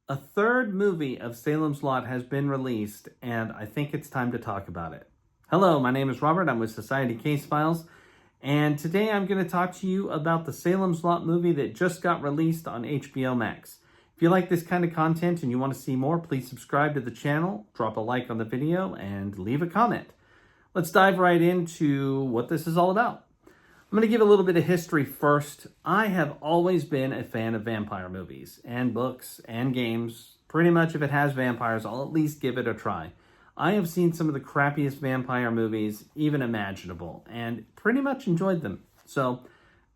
A third movie of Salem's Lot has been released, and I think it's time to talk about it. Hello, my name is Robert. I'm with Society Case Files, and today I'm going to talk to you about the Salem's Lot movie that just got released on HBO Max. If you like this kind of content and you want to see more, please subscribe to the channel, drop a like on the video, and leave a comment. Let's dive right into what this is all about. I'm going to give a little bit of history first. I have always been a fan of vampire movies and books and games. Pretty much if it has vampires, I'll at least give it a try. I have seen some of the crappiest vampire movies even imaginable and pretty much enjoyed them. So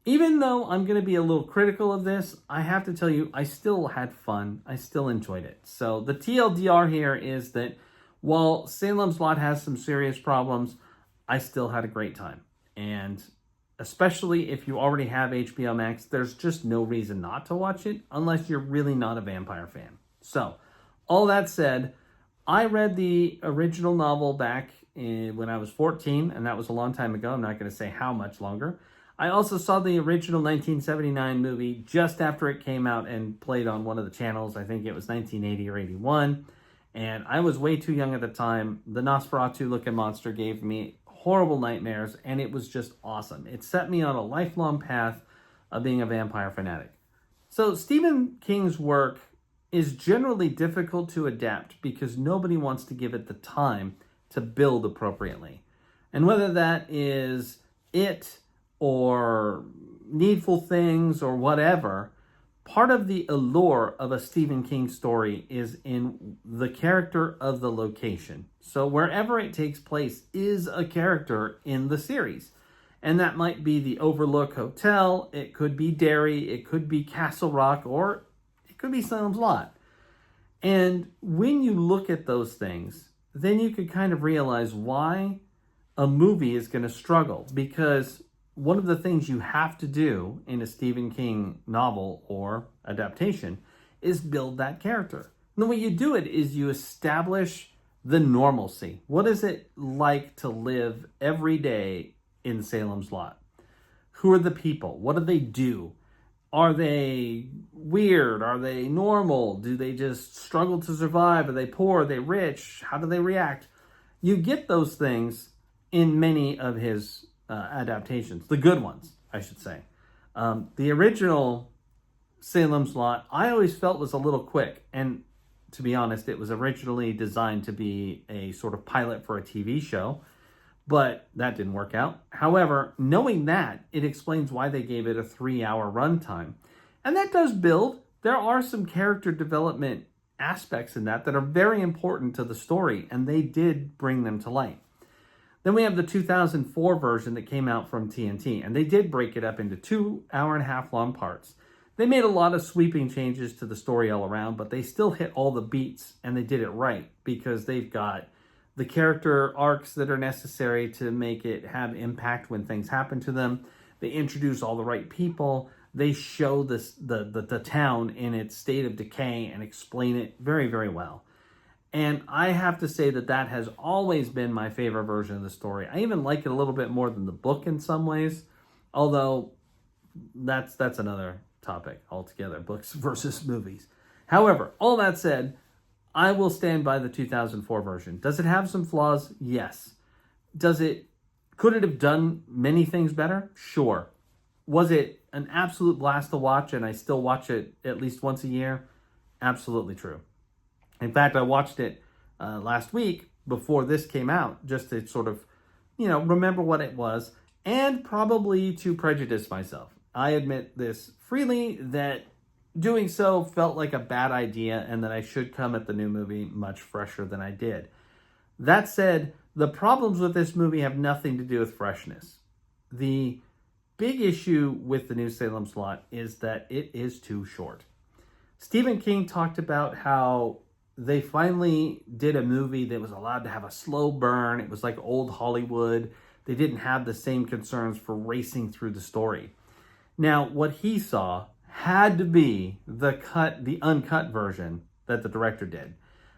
even though I'm going to be a little critical of this, I have to tell you, I still had fun. I still enjoyed it. So the TLDR here is that while Salem's Lot has some serious problems, I still had a great time. And especially if you already have HBO Max, there's just no reason not to watch it unless you're really not a vampire fan. So, all that said, I read the original novel back when I was 14, and that was a long time ago. I'm not going to say how much longer. I also saw the original 1979 movie just after it came out and played on one of the channels. I think it was 1980 or 81. And I was way too young at the time. The Nosferatu-looking monster gave me horrible nightmares, and it was just awesome. It set me on a lifelong path of being a vampire fanatic. So Stephen King's work is generally difficult to adapt because nobody wants to give it the time to build appropriately. And whether that is it or Needful Things or whatever, part of the allure of a Stephen King story is in the character of the location. So wherever it takes place is a character in the series. And that might be the Overlook Hotel, it could be Derry, it could be Castle Rock, or it could be Salem's Lot. And when you look at those things, then you could kind of realize why a movie is going to struggle. Because one of the things you have to do in a Stephen King novel or adaptation is build that character. And the way you do it is you establish the normalcy. What is it like to live every day in Salem's Lot? Who are the people? What do they do? Are they weird? Are they normal? Do they just struggle to survive? Are they poor? Are they rich? How do they react? You get those things in many of his adaptations, the good ones, I should say. The original Salem's Lot, I always felt was a little quick. And to be honest, it was originally designed to be a sort of pilot for a TV show, but that didn't work out. However, knowing that, it explains why they gave it a 3-hour runtime. And that does build. There are some character development aspects in that are very important to the story, and they did bring them to light. Then we have the 2004 version that came out from TNT, and they did break it up into 2-hour-and-a-half long parts. They made a lot of sweeping changes to the story all around, but they still hit all the beats, and they did it right because they've got the character arcs that are necessary to make it have impact when things happen to them. They introduce all the right people. They show the town in its state of decay and explain it very, very well. And I have to say that has always been my favorite version of the story. I even like it a little bit more than the book in some ways, although that's another topic altogether, books versus movies. However, all that said, I will stand by the 2004 version. Does it have some flaws? Yes. Could it have done many things better? Sure. Was it an absolute blast to watch and I still watch it at least once a year? Absolutely true. In fact, I watched it last week before this came out, just to sort of, remember what it was, and probably to prejudice myself. I admit this freely that doing so felt like a bad idea and that I should come at the new movie much fresher than I did. That said, the problems with this movie have nothing to do with freshness. The big issue with the new Salem's Lot is that it is too short. Stephen King talked about how they finally did a movie that was allowed to have a slow burn. It was like old Hollywood. They didn't have the same concerns for racing through the story. Now, what he saw had to be the uncut version that the director did.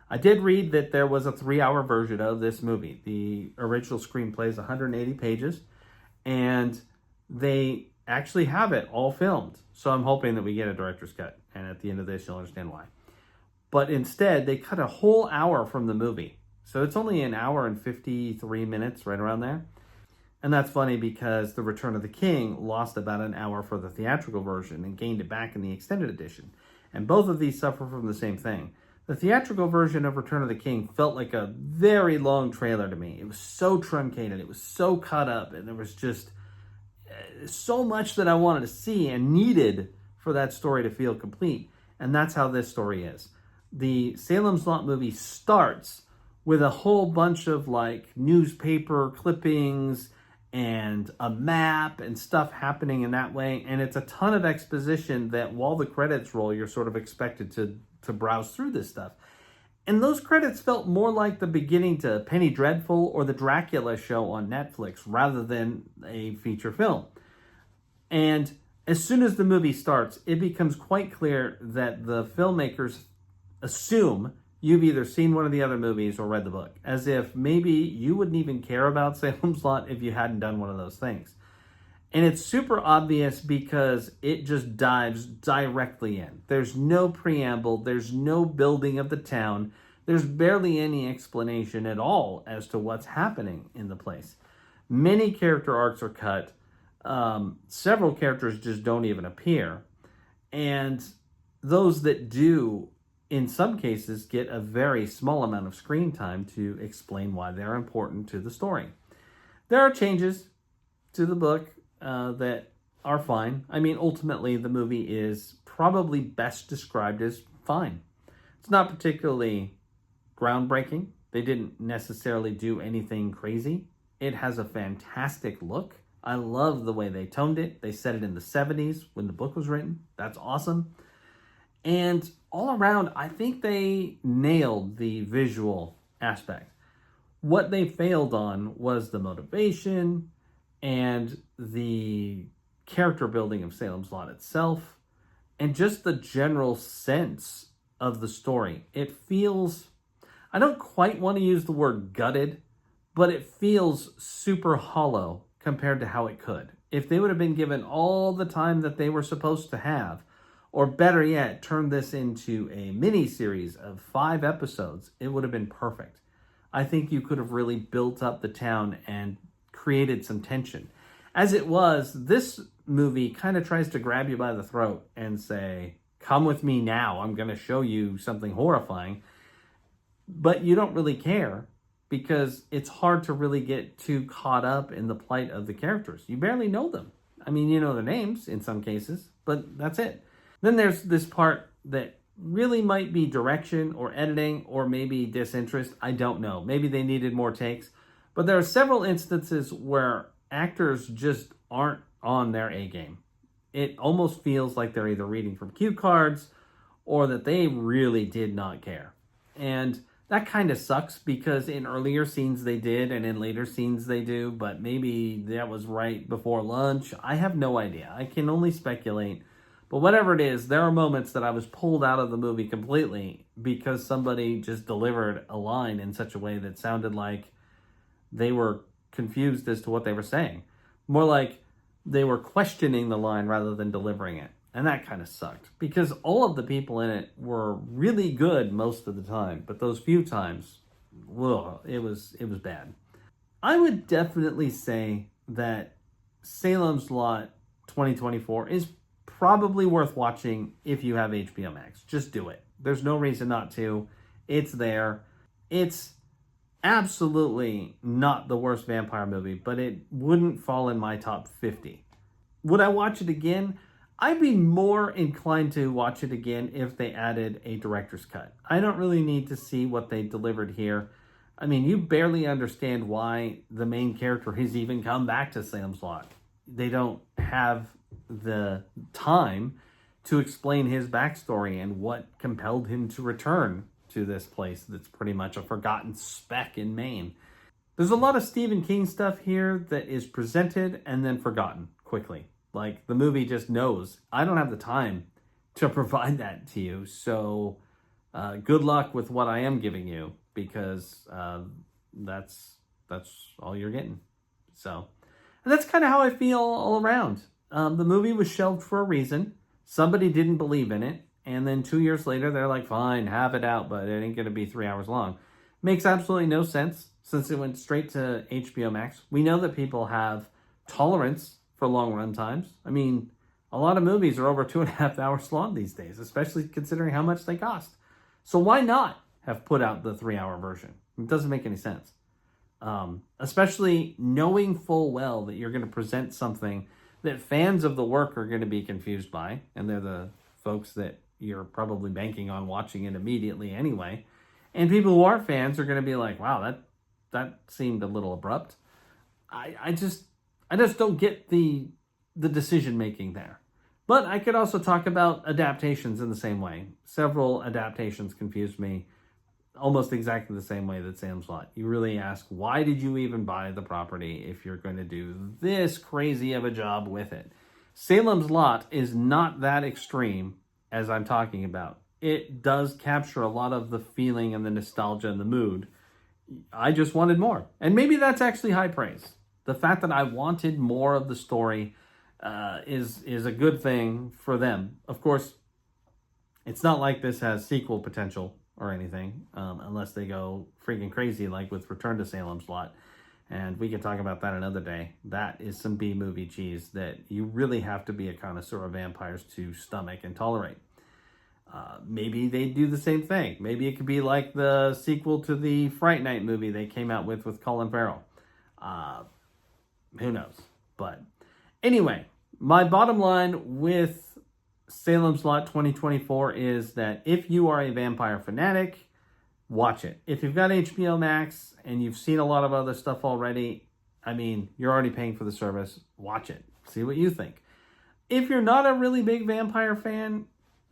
I did read that there was a 3-hour version of this movie. The original screenplay is 180 pages, and they actually have it all filmed. So I'm hoping that we get a director's cut, and at the end of this, you'll understand why. but instead they cut a whole hour from the movie. So it's only an hour and 53 minutes, right around there. And that's funny because The Return of the King lost about an hour for the theatrical version and gained it back in the extended edition. And both of these suffer from the same thing. The theatrical version of Return of the King felt like a very long trailer to me. It was so truncated, it was so cut up, and there was just so much that I wanted to see and needed for that story to feel complete. And that's how this story is. The Salem's Lot movie starts with a whole bunch of like newspaper clippings and a map and stuff happening in that way. And it's a ton of exposition that while the credits roll, you're sort of expected to browse through this stuff. And those credits felt more like the beginning to Penny Dreadful or the Dracula show on Netflix rather than a feature film. And as soon as the movie starts, it becomes quite clear that the filmmakers assume you've either seen one of the other movies or read the book, as if maybe you wouldn't even care about Salem's Lot if you hadn't done one of those things. And it's super obvious because it just dives directly in. There's no preamble, there's no building of the town, there's barely any explanation at all as to what's happening in the place. Many character arcs are cut. Several characters just don't even appear. And those that do, in some cases, get a very small amount of screen time to explain why they're important to the story. There are changes to the book that are fine. I mean, ultimately, the movie is probably best described as fine. It's not particularly groundbreaking. They didn't necessarily do anything crazy. It has a fantastic look. I love the way they toned it. They set it in the 70s when the book was written. That's awesome. And all around, I think they nailed the visual aspect. What they failed on was the motivation and the character building of Salem's Lot itself, and just the general sense of the story. It feels, I don't quite want to use the word gutted, but it feels super hollow compared to how it could. If they would have been given all the time that they were supposed to have, or better yet, turn this into a mini-series of 5 episodes, it would have been perfect. I think you could have really built up the town and created some tension. As it was, this movie kind of tries to grab you by the throat and say, come with me now, I'm going to show you something horrifying. But you don't really care because it's hard to really get too caught up in the plight of the characters. You barely know them. I mean, you know their names in some cases, but that's it. Then there's this part that really might be direction or editing or maybe disinterest. I don't know. Maybe they needed more takes. But there are several instances where actors just aren't on their A game. It almost feels like they're either reading from cue cards or that they really did not care. And that kind of sucks because in earlier scenes they did and in later scenes they do, but maybe that was right before lunch. I have no idea. I can only speculate. But whatever it is, there are moments that I was pulled out of the movie completely because somebody just delivered a line in such a way that sounded like they were confused as to what they were saying. More like they were questioning the line rather than delivering it. And that kind of sucked because all of the people in it were really good most of the time. But those few times, whoa, it was bad. I would definitely say that Salem's Lot 2024 is probably worth watching if you have HBO Max. Just do it. There's no reason not to. It's there. It's absolutely not the worst vampire movie, but it wouldn't fall in my top 50. Would I watch it again? I'd be more inclined to watch it again if they added a director's cut. I don't really need to see what they delivered here. I mean, you barely understand why the main character has even come back to Salem's Lot. They don't have the time to explain his backstory and what compelled him to return to this place that's pretty much a forgotten speck in Maine. There's a lot of Stephen King stuff here that is presented and then forgotten quickly. Like, the movie just knows, I don't have the time to provide that to you, so good luck with what I am giving you, because that's all you're getting. So, and that's kind of how I feel all around. The movie was shelved for a reason. Somebody didn't believe in it, And then 2 years later, they're like, fine, have it out, but it ain't going to be 3 hours long. Makes absolutely no sense since it went straight to HBO Max. We know that people have tolerance for long run times. I mean, a lot of movies are over 2.5 hours long these days, especially considering how much they cost. So why not have put out the 3-hour version? It doesn't make any sense. Especially knowing full well that you're going to present something that fans of the work are going to be confused by, and they're the folks that you're probably banking on watching it immediately anyway. And people who aren't fans are going to be like, wow, that seemed a little abrupt. I just don't get the decision making there. But I could also talk about adaptations in the same way. Several adaptations confused me almost exactly the same way that Salem's Lot. You really ask, why did you even buy the property if you're going to do this crazy of a job with it? Salem's Lot is not that extreme as I'm talking about. It does capture a lot of the feeling and the nostalgia and the mood. I just wanted more. And maybe that's actually high praise. The fact that I wanted more of the story is a good thing for them. Of course, it's not like this has sequel potential or anything, unless they go freaking crazy like with Return to Salem's Lot. And we can talk about that another day. That is some B-movie cheese that you really have to be a connoisseur of vampires to stomach and tolerate. Maybe they do the same thing. Maybe it could be like the sequel to the Fright Night movie they came out with Colin Farrell. Who knows? But anyway, my bottom line with Salem's Lot 2024 is that if you are a vampire fanatic, watch it. If you've got HBO Max and you've seen a lot of other stuff already, I mean, you're already paying for the service. Watch it. See what you think. If you're not a really big vampire fan,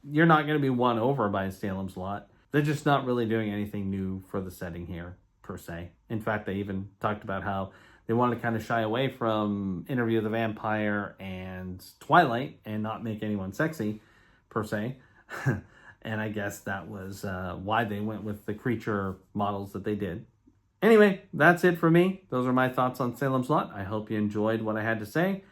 you're not going to be won over by Salem's Lot. They're just not really doing anything new for the setting here, per se. In fact, they even talked about how they wanted to kind of shy away from Interview with the Vampire and Twilight and not make anyone sexy, per se. And I guess that was why they went with the creature models that they did. Anyway, that's it for me. Those are my thoughts on Salem's Lot. I hope you enjoyed what I had to say.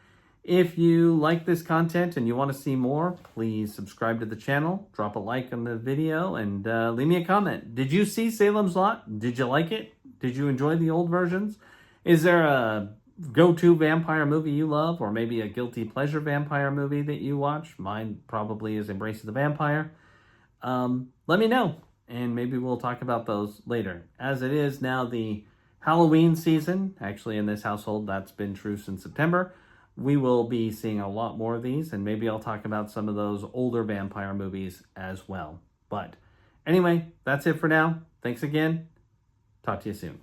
If you like this content and you want to see more, please subscribe to the channel, drop a like on the video, and leave me a comment. Did you see Salem's Lot? Did you like it? Did you enjoy the old versions? Is there a go-to vampire movie you love, or maybe a guilty pleasure vampire movie that you watch? Mine probably is Embrace of the Vampire. Let me know, and maybe we'll talk about those later. As it is now the Halloween season, actually in this household that's been true since September, we will be seeing a lot more of these, and maybe I'll talk about some of those older vampire movies as well. But anyway, that's it for now. Thanks again. Talk to you soon.